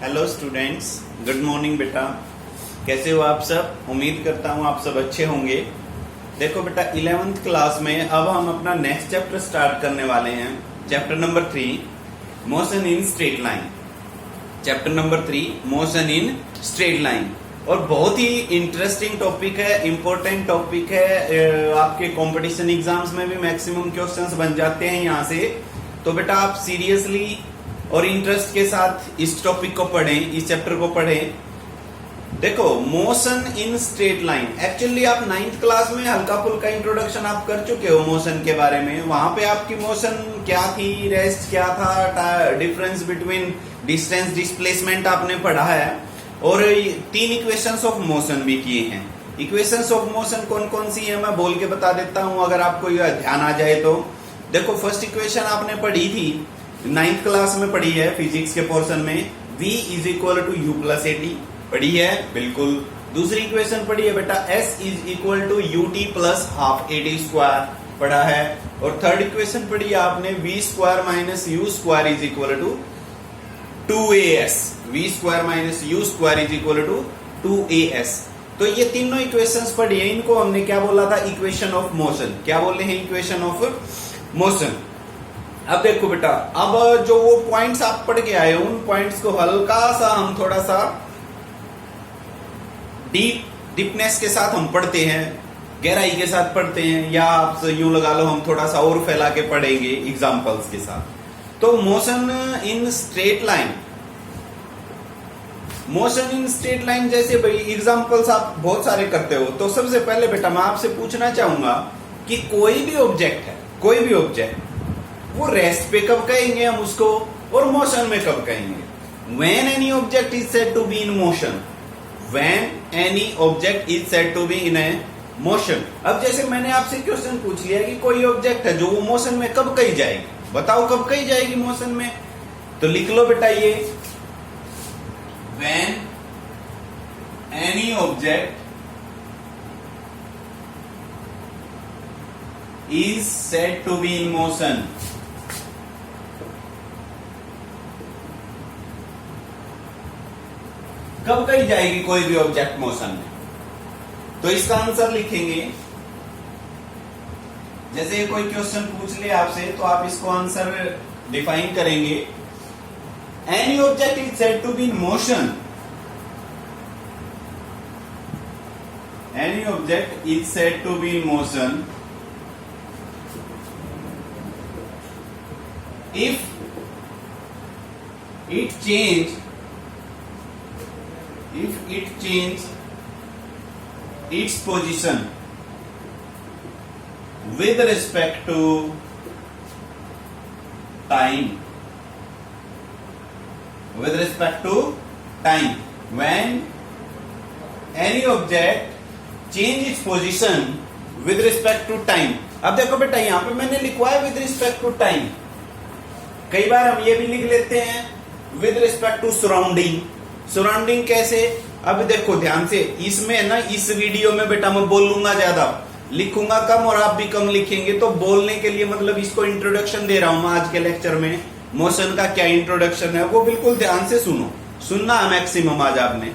Hello students, good morning बेटा। कैसे हो आप सब? उम्मीद करता हूँ आप सब अच्छे होंगे। देखो बेटा, 11th क्लास में अब हम अपना नेक्स्ट चैप्टर स्टार्ट करने वाले हैं। Chapter number 3, motion in straight line. Chapter number 3, motion in straight line. और बहुत ही इंटरेस्टिंग टॉपिक है, इंपॉर्टेंट टॉपिक है। आपके कंपटीशन एग्जाम्स में भी मैक्सिमम क्वेश्चंस बन जाते हैं यहाँ से। तो बेटा आप सीरियसली और इंटरेस्ट के साथ इस टॉपिक को पढ़ें, इस चैप्टर को पढ़ें। देखो, motion in straight line, actually आप 9th क्लास में हल्का फुल्का इंट्रोडक्शन आप कर चुके हो मोशन के बारे में। वहां पे आपकी मोशन क्या थी, रेस्ट क्या था, डिफरेंस बिटवीन डिस्टेंस डिस्प्लेसमेंट आपने पढ़ा है। और 3 इक्वेशंस ऑफ मोशन भी किए हैं। इक्वेशंस ऑफ मोशन कौन कौन सी है मैं बोल के बता देता हूं, अगर आपको यह ध्यान आ जाए तो। देखो, फर्स्ट इक्वेशन आपने पढ़ी थी, 9th क्लास में पढ़ी है फिजिक्स के पोर्शन में, v is equal to u plus AT पढ़ी है, बिल्कुल। दूसरी इक्वेशन पढ़ी है बेटा, s is equal to u t plus half a t square पढ़ा है। और थर्ड इक्वेशन पढ़ी है आपने, v square minus u square is equal to 2as, v square minus u square is equal to 2as। तो ये तीनों equations पढ़ी है, इनको हमने क्या बोला था, इक्वेशन ऑफ मोशन। क्या बोल रहे हैं, इक्वेशन ऑफ मोशन। अब देखो बेटा, अब जो वो पॉइंट्स आप पढ़ के आए उन पॉइंट्स को हल्का सा हम थोड़ा सा डीपनेस के साथ हम पढ़ते हैं, गहराई के साथ पढ़ते हैं, या आप यूं लगा लो हम थोड़ा सा और फैला के पढ़ेंगे एग्जांपल्स के साथ। तो motion in straight line, motion in straight line जैसे भाई एग्जांपल्स आप बहुत सारे करते हो। तो सबसे पहले बेटा मैं आपसे पूछना चाहूंगा कि कोई भी ऑब्जेक्ट है, कोई भी ऑब्जेक्ट, वो रेस्ट पे कब कहेंगे हम उसको, और मोशन में कब कहेंगे। When any object is said to be in motion, when any object is said to be in a motion। अब जैसे मैंने आपसे क्वेश्चन पूछ लिया कि कोई ऑब्जेक्ट है जो वो मोशन में कब कही जाएगी, बताओ कब कही जाएगी मोशन में। तो लिख लो बेटा ये, when any object is said to be in motion। कब कही जाएगी कोई भी ऑब्जेक्ट मोशन में। तो इसका आंसर लिखेंगे, जैसे कोई क्वेश्चन पूछ ले आपसे तो आप इसको आंसर डिफाइन करेंगे। Any object is said to be in motion, any object is said to be in motion if it change its position with respect to time, with respect to time, when any object change its position with respect to time। अब देखो बेटा, यहां पे मैंने लिखवाया with respect to time। कई बार हम ये भी लिख लेते हैं with respect to surrounding। Surrounding कैसे, अब देखो ध्यान से, इसमें ना इस वीडियो में बेटा मैं बोलूंगा ज्यादा, लिखूंगा कम और आप भी कम लिखेंगे। तो बोलने के लिए मतलब इसको इंट्रोडक्शन दे रहा हूं मैं आज के लेक्चर में। मोशन का क्या इंट्रोडक्शन है वो बिल्कुल ध्यान से सुनो, सुनना है मैक्सिमम आज आपने।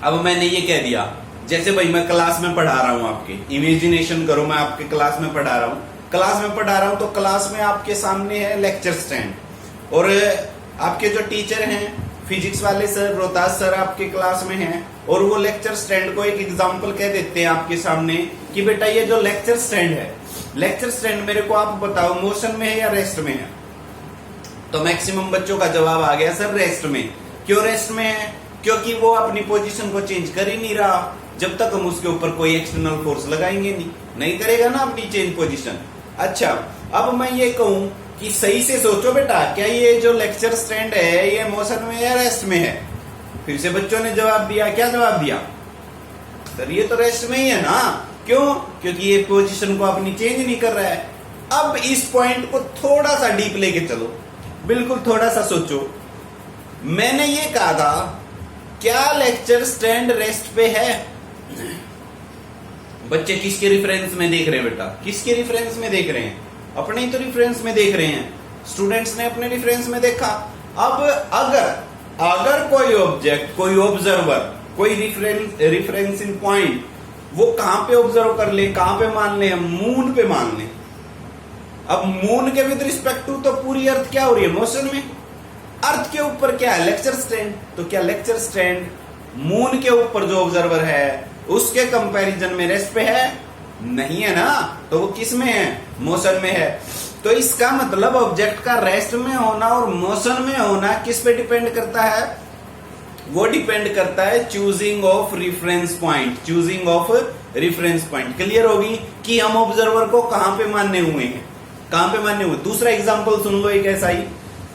अब मैंने ये कह दिया, जैसे भाई मैं क्लास में पढ़ा रहा हूं, आपके इमेजिनेशन करो, मैं आपके क्लास में पढ़ा रहा हूं, क्लास में पढ़ा रहा हूं। तो क्लास में आपके सामने है लेक्चर स्टैंड, और आपके जो टीचर हैं फिजिक्स वाले सर, रोहतास सर आपके क्लास में हैं, और वो लेक्चर स्टैंड को एक एग्जांपल कह देते हैं आपके सामने कि बेटा ये जो लेक्चर स्टैंड है, लेक्चर स्टैंड मेरे को आप बताओ मोशन में है या रेस्ट में है। तो मैक्सिमम बच्चों का जवाब आ गया, सर रेस्ट में। क्यों रेस्ट में है? क्योंकि वो अपनी पोजीशन को चेंज कर ही नहीं रहा जब तक हम उसके ऊपर कोई एक्सटर्नल फोर्स लगाएंगे नहीं करेगा ना अपनी चेंज पोजीशन। अच्छा, अब मैं ये कहूं कि सही से सोचो बेटा, क्या ये जो लेक्चर स्टैंड है ये मोशन में या रेस्ट में है? फिर से बच्चों ने जवाब दिया, क्या जवाब दिया, सर ये तो रेस्ट में ही है ना। क्यों? क्योंकि ये पोजीशन को अपनी चेंज नहीं कर रहा है। अब इस पॉइंट को थोड़ा सा डीप लेके चलो, बिल्कुल थोड़ा सा सोचो। मैंने ये कहा था, क्या लेक्चर स्टैंड रेस्ट पे है? बच्चे किसके रिफरेंस में देख रहे हैं बेटा? किसके रिफरेंस में देख रहे हैं? अपने ही तो रिफरेंस में देख रहे हैं। स्टूडेंट्स ने अपने रिफरेंस में देखा अब अगर कोई ऑब्जेक्ट, कोई ऑब्जर्वर, कोई रिफरेंसिंग पॉइंट वो कहां पे ऑब्जर्व कर ले, कहां पे मान ले, हम मून पे मान ले। अब मून के विद रिस्पेक्ट टू तो पूरी अर्थ क्या हो रही है, मोशन में। अर्थ के ऊपर क्या है, लेक्चर स्टैंड। तो क्या लेक्चर स्टैंड मून के ऊपर जो ऑब्जर्वर है उसके कंपैरिजन में रेस्ट पे है? नहीं है ना, तो वो किस में है, मोशन में है। तो इसका मतलब ऑब्जेक्ट का रेस्ट में होना और मोशन में होना किस पे डिपेंड करता है, वो डिपेंड करता है choosing of reference point, choosing of reference point. Clear होगी कि हम ऑब्जर्वर को कहां पे मानने हुए हैं, कहां पे मानने हुए। दूसरा एग्जांपल सुन लो, एक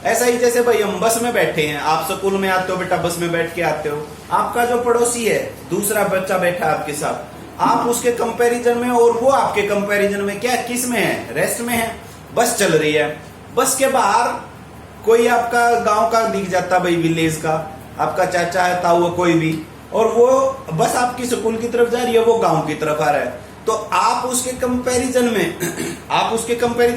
ऐसा ही जैसे भाई हम बस में बैठे हैं, आप स्कूल में आते हो बेटा, बस में बैठ के आते हो, आपका जो पड़ोसी है, दूसरा बच्चा बैठा आपके साथ, आप उसके कंपैरिजन में और वो आपके कंपैरिजन में क्या, किस में है, रेस्ट में है। बस चल रही है, बस के बाहर कोई आपका गांव का दिख जाता, भाई विलेज का आपका चाचा है, ताऊ, कोई भी, और वो बस आपकी स्कूल की तरफ जा रही है, वो गांव की तरफ आ रहा है। तो आप उसके कंपैरिजन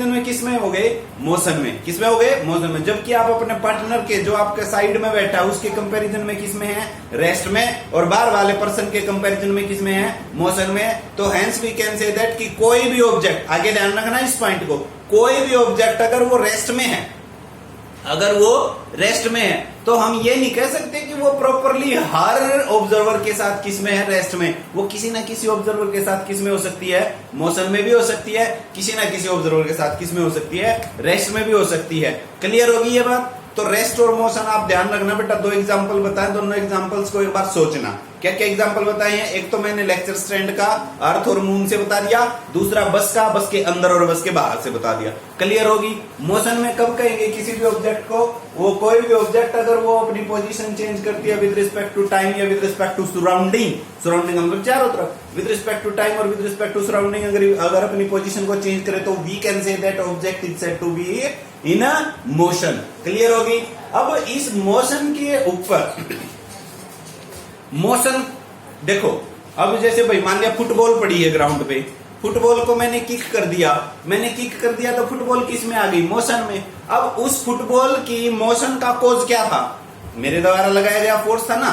में किस में हो गए, मोशन में। किस में हो गए, मोशन में। जबकि आप अपने पार्टनर के, जो आपके साइड में बैठा है, उसके कंपैरिजन में किस में है, रेस्ट में, और बाहर वाले पर्सन के कंपैरिजन में किस में है, मोशन में। तो hence we can say that कि कोई भी ऑब्जेक्ट, आगे ध्यान रखना इस पॉइंट को, कोई भी ऑब्जेक्ट अगर वो रेस्ट में है, अगर वो रेस्ट में है, तो हम ये नहीं कह सकते कि वो प्रॉपरली हर ऑब्जर्वर के साथ किस में है, रेस्ट में। वो किसी ना किसी ऑब्जर्वर के साथ किस में हो सकती है, मोशन में भी हो सकती है, किसी ना किसी ऑब्जर्वर के साथ किस में हो सकती है, रेस्ट में भी हो सकती है। क्लियर होगी ये बात। तो रेस्ट और मोशन आप ध्यान रखना बेटा। दो एग्जांपल बताएं, दोनों एग्जांपल्स को एक बार सोचना। क्या क्या एग्जांपल बताए हैं, एक तो मैंने लेक्चर स्टैंड का अर्थ और मून से बता दिया, दूसरा बस का, बस के अंदर और बस के बाहर से बता दिया। क्लियर होगी। मोशन में कब कहेंगे किसी भी ऑब्जेक्ट को, वो कोई भी ऑब्जेक्ट अगर वो अपनी पोजीशन चेंज करती है विद रिस्पेक्ट टू टाइम या with respect to surrounding, surrounding मतलब चारों तरफ, विद रिस्पेक्ट टू टाइम और विद रिस्पेक्ट टू सराउंडिंग अगर अपनी पोजीशन को चेंज करे तो we can say that object is said to be in a motion. Clear होगी। अब इस मोशन के ऊपर, मोशन देखो, अब जैसे भाई मान लिया फुटबॉल पड़ी है ग्राउंड पे, फुटबॉल को मैंने किक कर दिया, तो फुटबॉल किस में आ गई, मोशन में। अब उस फुटबॉल की मोशन का कॉज क्या था, मेरे द्वारा लगाया गया फोर्स था ना।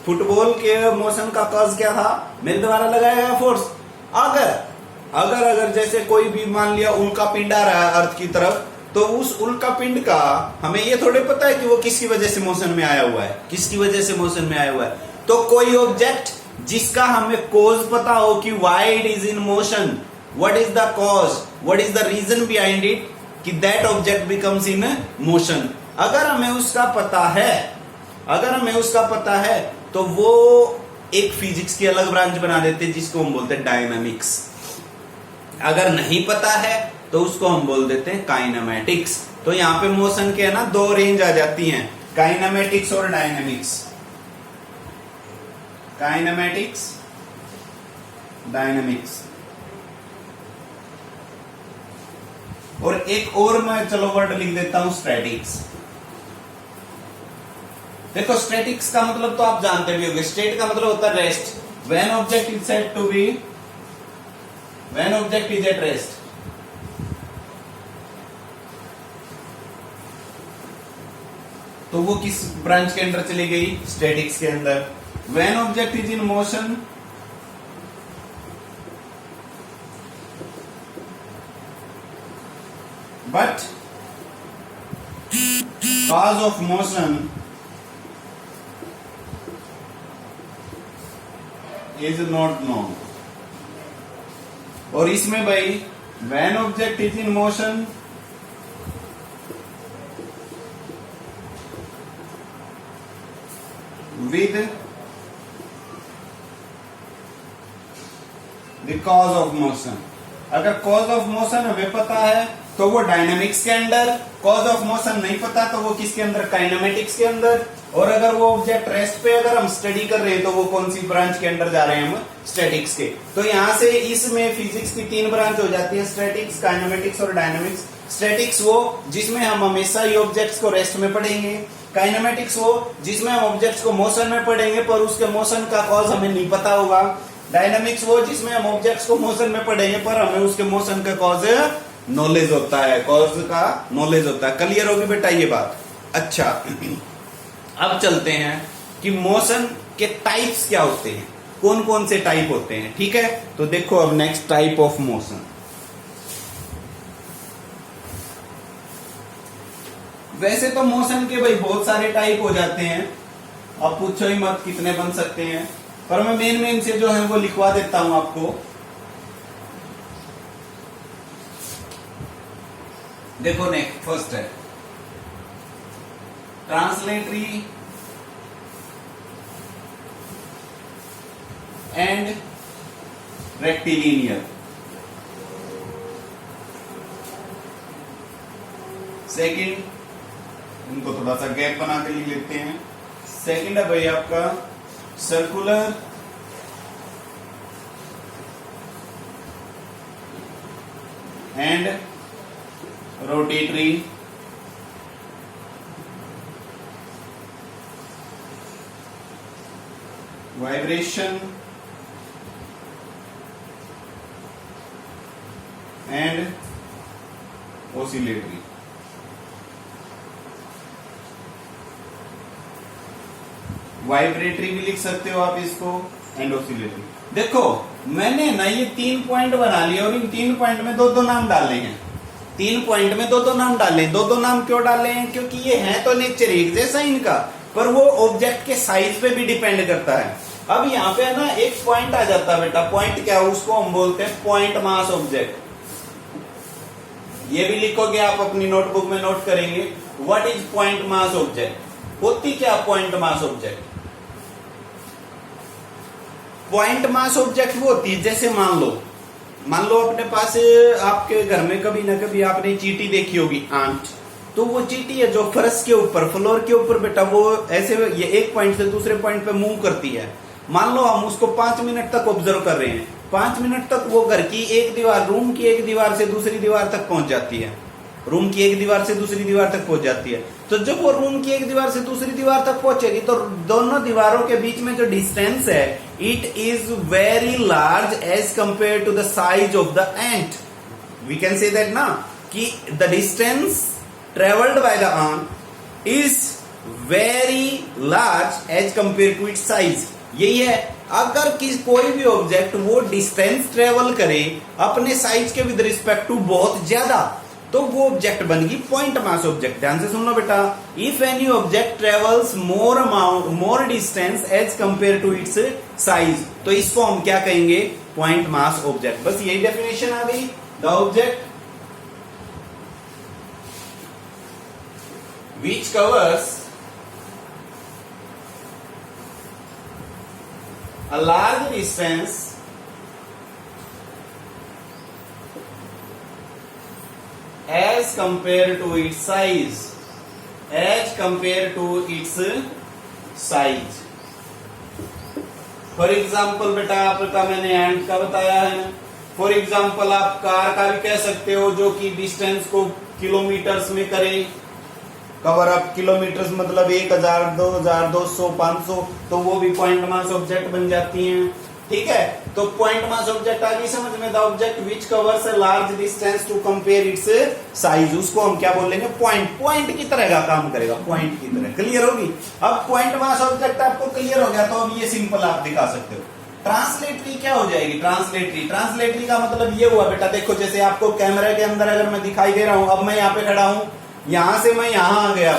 फुटबॉल के मोशन का कॉज क्या था, मेरे द्वारा लगाया गया फोर्स। अगर जैसे कोई भी मान लिया उल्का पिंड आ रहा है अर्थ की तरफ, तो उस उल्का पिंड का हमें ये थोड़े पता है कि वो किसकी वजह से मोशन में आया हुआ है, किसकी वजह से मोशन में आया हुआ है। तो कोई ऑब्जेक्ट जिसका हमें कॉज पता हो कि why it is in motion, what is the cause, what is the reason behind it कि that object becomes in motion, अगर हमें उसका पता है, तो वो एक फिजिक्स की अलग ब्रांच बना देते हैं जिसको हम बोलते हैं डायनामिक्स। अगर नहीं पता है तो उसको हम बोल देते हैं काइनेमैटिक्स। तो यहाँ पे मोशन के है ना दो रेंज आ जाती हैं, काइनेमैटिक्स और डायनामिक्स। Kinematics, dynamics. और एक और मैं चलो वर्ड लिख देता हूं, स्टैटिक्स। देखो स्टैटिक्स का मतलब तो आप जानते भी होंगे, स्टेट का मतलब होता है rest. When object is said to be, when object is at rest, तो वो किस ब्रांच के अंदर चली गई, स्टैटिक्स के अंदर। When object is in motion, but cause of motion is not known। और इसमें भाई when object is in motion with the cause of motion, अगर cause of motion हमें पता है तो वो डायनामिक्स के अंदर, कॉज ऑफ मोशन नहीं पता तो वो किसके अंदर, काइनेमेटिक्स के अंदर। और अगर वो ऑब्जेक्ट रेस्ट पे अगर हम स्टडी कर रहे हैं तो वो कौन सी ब्रांच के अंदर जा रहे हैं, हम स्टैटिक्स के। तो यहां से इसमें फिजिक्स की तीन ब्रांच हो जाती है, स्टैटिक्स, काइनेमेटिक्स और डायनामिक्स। स्टैटिक्स वो जिसमें हम हमेशा ही ऑब्जेक्ट्स को रेस्ट में पढ़ेंगे, काइनेमेटिक्स वो जिसमें हम ऑब्जेक्ट्स को मोशन में पढ़ेंगे पर उसके मोशन का कॉज हमें नहीं पता होगा, डायनामिक्स वो जिसमें हम ऑब्जेक्ट्स को मोशन में पढ़ेंगे पर हमें उसके मोशन का कॉज नॉलेज होता है, कॉज का नॉलेज होता है। क्लियर होगी बेटा ये बात। अच्छा, अब चलते हैं कि मोशन के टाइप्स क्या होते हैं, कौन कौन से टाइप होते हैं। ठीक है, तो देखो अब नेक्स्ट टाइप ऑफ मोशन। वैसे तो मोशन के भाई बहुत सारे टाइप हो जाते हैं, अब पूछो ही मत कितने बन सकते हैं, पर मैं मेन मेन से जो है वो लिखवा देता हूं आपको। देखो नेक्स्ट फर्स्ट है ट्रांसलेटरी एंड रेक्टिलिनियर। सेकंड, इनको थोड़ा सा गैप बना के लिख लेते हैं। सेकंड है भाई आपका circular and rotatory. Vibration and oscillatory. Vibratory भी लिख सकते हो आप इसको, एंड ऑसिलेटरी। देखो मैंने ना ये 3 पॉइंट बना लिए और इन 3 पॉइंट में दो दो नाम डाले हैं। 3 पॉइंट में दो दो नाम डाले, दो दो नाम क्यों डाले हैं? क्योंकि ये है तो नेचर एक जैसा इनका, पर वो ऑब्जेक्ट के साइज पे भी डिपेंड करता है। अब यहाँ पे ना एक पॉइंट आ जाता है बेटा, पॉइंट क्या है उसको हम बोलते हैं पॉइंट मास ऑब्जेक्ट। ये भी लिखोगे आप अपनी नोटबुक में नोट करेंगे, what is point mass object. होती क्या point mass object? Point mass object वो होती है, जैसे मान लो अपने पास आपके घर में कभी ना कभी आपने चींटी देखी होगी, आंट। तो वो चींटी है जो फर्श के ऊपर, फ्लोर के ऊपर बेटा वो ऐसे ये एक पॉइंट से दूसरे पॉइंट पे मूव करती है। मान लो हम उसको 5 मिनट तक ऑब्जर्व कर रहे हैं, 5 मिनट तक वो घर की एक दीवार, रूम की एक दीवार से दूसरी दीवार तक पहुंच जाती है, रूम की एक दीवार से दूसरी दीवार तक पहुंच जाती है। तो जब वो रूम की एक दीवार से दूसरी दीवार तक पहुंचेगी तो दोनों दीवारों के बीच में जो डिस्टेंस है, it is very large as compare to the size of the ant. We can say that ना कि the distance travelled by the ant is very large as compare to its size. यही है, अगर कोई भी object वो distance travel करे अपने साइज के विद रिस्पेक्ट टू बहुत ज्यादा, तो वो ऑब्जेक्ट बनेगी पॉइंट मास ऑब्जेक्ट। ध्यान से सुन लो बेटा, if any object travels more distance as compare to its size, तो इसको हम क्या कहेंगे? Point mass object. बस यही डेफिनेशन आ गई। The object which covers a large distance as compared to its size, as compared to its size। For example बेटा आपका मैंने एंट का बताया है, फॉर एग्जाम्पल आप कार का भी कह सकते हो जो कि डिस्टेंस को किलोमीटर्स में करे, कवर अप किलोमीटर्स मतलब 1000, 2000, 200, 500, तो वो भी पॉइंट मास ऑब्जेक्ट बन जाती हैं। ठीक है, तो पॉइंट मास ऑब्जेक्ट आ गई समझ में। The object which covers a large distance to compare its size, उसको हम क्या बोलेंगे? पॉइंट की तरह का काम करेगा, पॉइंट की तरह। क्लियर होगी? अब पॉइंट मास ऑब्जेक्ट आपको क्लियर हो गया, तो अब ये सिंपल आप दिखा सकते हो। ट्रांसलेटरी क्या हो जाएगी? ट्रांसलेटरी का मतलब ये हुआ बेटा, देखो जैसे आपको कैमरा के अंदर अगर मैं दिखाई दे रहा हूं, अब मैं यहाँ पे खड़ा हूं, यहां से मैं यहां आ गया,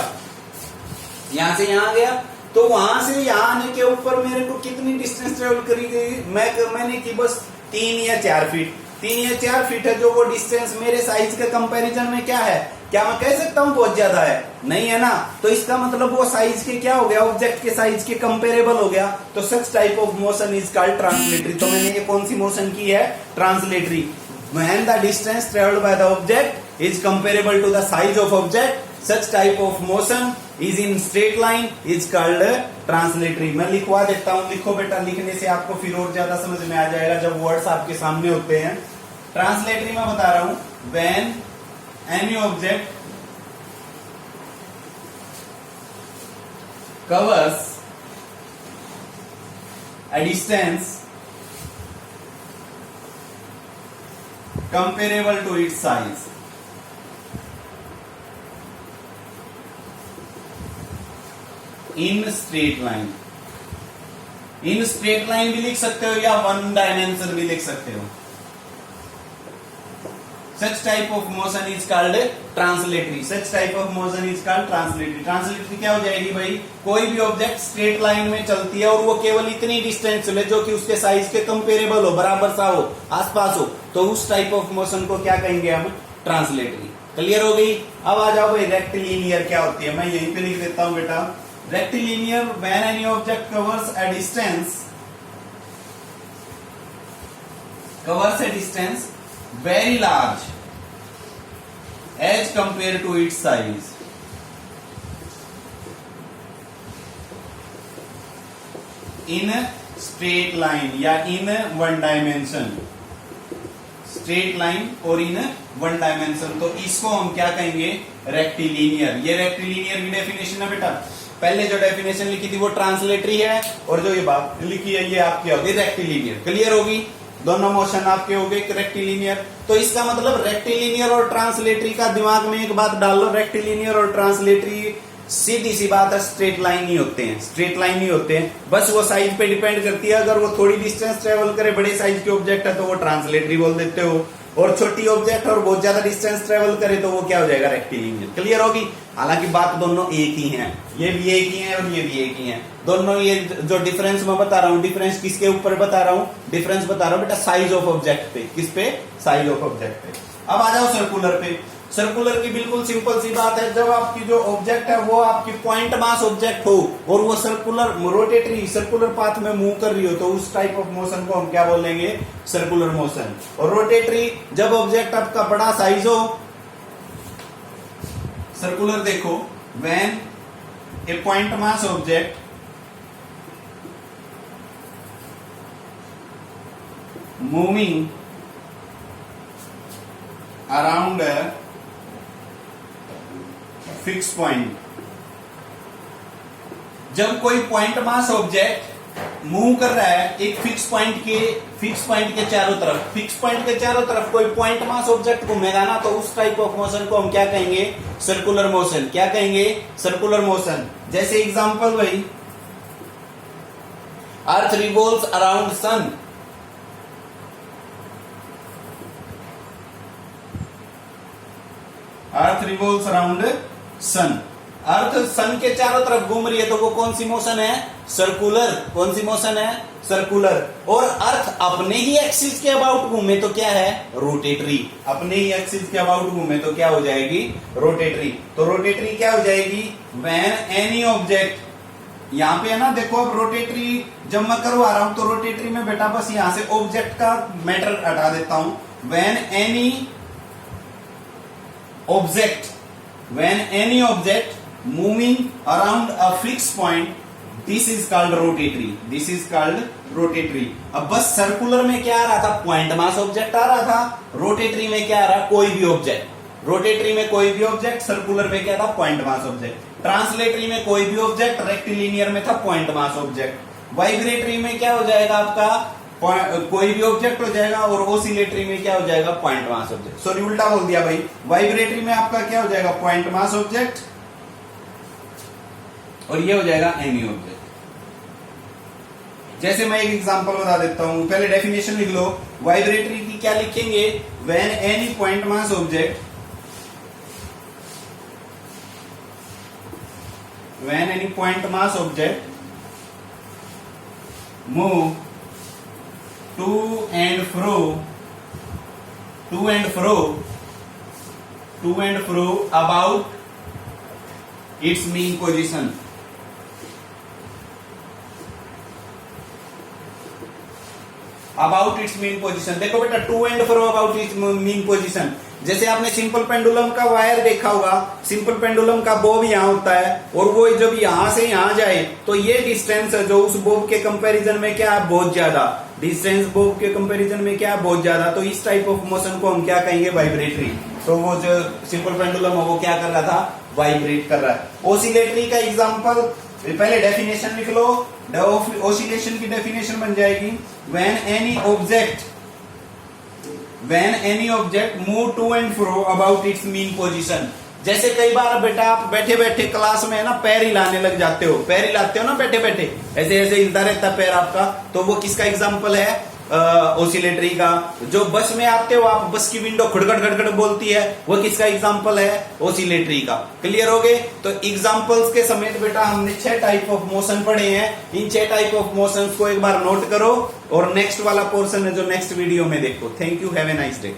यहां से यहां आ गया, तो वहां से यहां आने के ऊपर मेरे को कितनी डिस्टेंस ट्रेवल करी गई? मैंने की बस 3 या 4 फीट। 3 या 4 फीट है जो वो डिस्टेंस मेरे साइज के कंपैरिजन में क्या है? क्या मैं कह सकता हूं बहुत ज्यादा है? नहीं है ना। तो इसका मतलब वो साइज के क्या हो गया? ऑब्जेक्ट के साइज के कंपेरेबल हो गया। तो such type of motion is called translatory. तो मैंने ये कौन सी मोशन की है? Translatory. When the distance traveled by the object is comparable to the size of object, such type of motion is in straight line is called translatory। मैं लिखवा देता हूं, लिखो बेटा, लिखने से आपको फिर और ज्यादा समझ में आ जाएगा जब वर्ड्स आपके सामने होते हैं। ट्रांसलेटरी में बता रहा हूं, when any object covers a distance comparable to its size in straight line. In straight line भी लिख सकते हो या वन डायमेंशन भी लिख सकते हो। Such type of motion is called translatory. Such type of motion is called translatory. Translatory क्या हो जाएगी भाई? कोई भी ऑब्जेक्ट स्ट्रेट लाइन में चलती है और वो केवल इतनी डिस्टेंस चले जो कि उसके साइज के कंपेरेबल हो, बराबर सा हो, आसपास हो, तो उस टाइप ऑफ मोशन को क्या कहेंगे हम? ट्रांसलेटरी। क्लियर हो गई? अब आ जाओ भाई रेक्टिलिनियर क्या होती है। मैं यहीं पे लिख देता हूं बेटा। Rectilinear when any object covers a distance very large as compared to its size. In straight line या in one dimension, straight line और in one dimension, तो इसको हम क्या कहेंगे? रेक्टिलिनियर। ये रेक्टिलिनियर की डेफिनेशन है बेटा। पहले जो डेफिनेशन लिखी थी वो ट्रांसलेटरी है और जो ये बात लिखी है ये आपकी होगी रेक्टिलिनियर। क्लियर होगी? दोनों मोशन आपके हो गए रेक्टिलिनियर। तो इसका मतलब रेक्टिलिनियर और ट्रांसलेटरी का दिमाग में एक बात डाल लो, रेक्टिलिनियर और ट्रांसलेटरी सीधी सी बात है, स्ट्रेट लाइन ही होते हैं, स्ट्रेट लाइन ही होते हैं। बस वो साइज पे डिपेंड करती है। अगर वो थोड़ी डिस्टेंस ट्रेवल करे, बड़े साइज के ऑब्जेक्ट है तो वो ट्रांसलेटरी बोल देते हो, और छोटी ऑब्जेक्ट और बहुत ज्यादा डिस्टेंस ट्रेवल करे तो वो क्या हो जाएगा? रेक्टिलिनियर। क्लियर होगी? हालांकि बात दोनों एक ही है, ये भी एक ही है और ये भी एक ही है। दोनों ये जो डिफरेंस मैं बता रहा हूँ, डिफरेंस किसके ऊपर बता रहा हूँ? डिफरेंस बता रहा हूँ बेटा साइज ऑफ ऑब्जेक्ट पे। किस पे? साइज ऑफ ऑब्जेक्ट पे। अब आ जाओ सर्कुलर पे। सर्कुलर की बिल्कुल सिंपल सी बात है, जब आपकी जो ऑब्जेक्ट है वो आपकी पॉइंट मास ऑब्जेक्ट हो और वो सर्कुलर रोटेटरी सर्कुलर पाथ में मूव कर रही हो, तो उस टाइप ऑफ मोशन को हम क्या बोलेंगे? Circular motion. और रोटेटरी जब ऑब्जेक्ट आपका बड़ा साइज हो, सर्कुलर देखो, when A point mass object moving around fix point. जब कोई पॉइंट मास ऑब्जेक्ट मूव कर रहा है एक फिक्स पॉइंट के चारों तरफ, फिक्स पॉइंट के चारों तरफ कोई पॉइंट मास ऑब्जेक्ट घूमेगा ना, तो उस टाइप ऑफ मोशन को हम क्या कहेंगे? Circular motion. क्या कहेंगे? Circular motion. जैसे एग्जांपल भाई, earth revolves around sun. Earth revolves around sun. अर्थ सन के चारों तरफ घूम रही है तो वो कौन सी मोशन है? सर्कुलर। कौन सी मोशन है? सर्कुलर। और अर्थ अपने ही एक्सिस के अबाउट घूमे तो क्या है? रोटेटरी। अपने ही एक्सिस के अबाउट घूमे तो क्या हो जाएगी? रोटेटरी। तो रोटेटरी क्या हो जाएगी? व्हेन एनी ऑब्जेक्ट, यहां पे है ना, देखो अब रोटेटरी जब मैं करवा रहा हूं तो रोटेटरी में बेटा बस यहां से ऑब्जेक्ट का मैटर हटा देता हूं। When any object moving around a fixed point, this is called rotatory. This is called rotatory. अब बस सर्कुलर में क्या आ रहा था? पॉइंट मास ऑब्जेक्ट आ रहा था। रोटेटरी में क्या आ रहा? कोई भी ऑब्जेक्ट। रोटेटरी में कोई भी ऑब्जेक्ट, सर्कुलर में क्या था? Point mass object. ट्रांसलेटरी में कोई भी ऑब्जेक्ट, रेक्टिलिनियर में था पॉइंट मास ऑब्जेक्ट। वाइब्रेटरी में क्या हो जाएगा आपका? कोई भी ऑब्जेक्ट हो जाएगा, और ओसिलेटरी में क्या हो जाएगा? Point mass object. सॉरी उल्टा बोल दिया भाई। वाइब्रेटरी में आपका क्या हो जाएगा? पॉइंट मास ऑब्जेक्ट, और ये हो जाएगा एनी ऑब्जेक्ट। जैसे मैं एक एग्जांपल बता देता हूं, पहले डेफिनेशन लिख लो। वाइब्रेटरी की क्या लिखेंगे? When any point mass object, when any point mass object move to and fro about its mean position. About its mean position। देखो बेटा, to and fro about its mean position। जैसे आपने simple pendulum का wire देखा होगा, simple pendulum का Bob यहाँ होता है और वो जब यहाँ से यहाँ जाए तो ये डिस्टेंस है जो उस बोब के कंपैरिजन में क्या है? बहुत ज्यादा। डिस्टेंस बोब के कंपैरिजन में क्या है? बहुत ज्यादा। तो इस टाइप ऑफ मोशन को हम क्या कहेंगे? वाइब्रेटरी। तो वो जो सिंपल पेंडुलम है वो क्या कर रहा था? वाइब्रेट कर रहा है। ओसिलेटरी का एग्जांपल, पहले डेफिनेशन लिख लो। ओसिलेशन की डेफिनेशन बन जाएगी, when any object move to and fro about its mean position. जैसे कई बार बेटा आप बैठे बैठे क्लास में है ना पैर हिलाने लग जाते हो, पैर हिलाते हो ना बैठे बैठे, ऐसे ऐसे हिलता रहता है पैर आपका, तो वो किसका एग्जाम्पल है? ओसिलेटरी का। जो बस में आते हो आप, बस की विंडो खड़खड़ खड़खड़ बोलती है, वो किसका एग्जाम्पल है? ओसिलेटरी का। क्लियर हो गए? तो एग्जाम्पल्स के समेत बेटा हमने 6 टाइप ऑफ मोशन पढ़े हैं। इन 6 टाइप ऑफ मोशन को एक बार नोट करो और नेक्स्ट वाला पोर्शन है जो नेक्स्ट वीडियो में देखो। Thank you, have a nice day.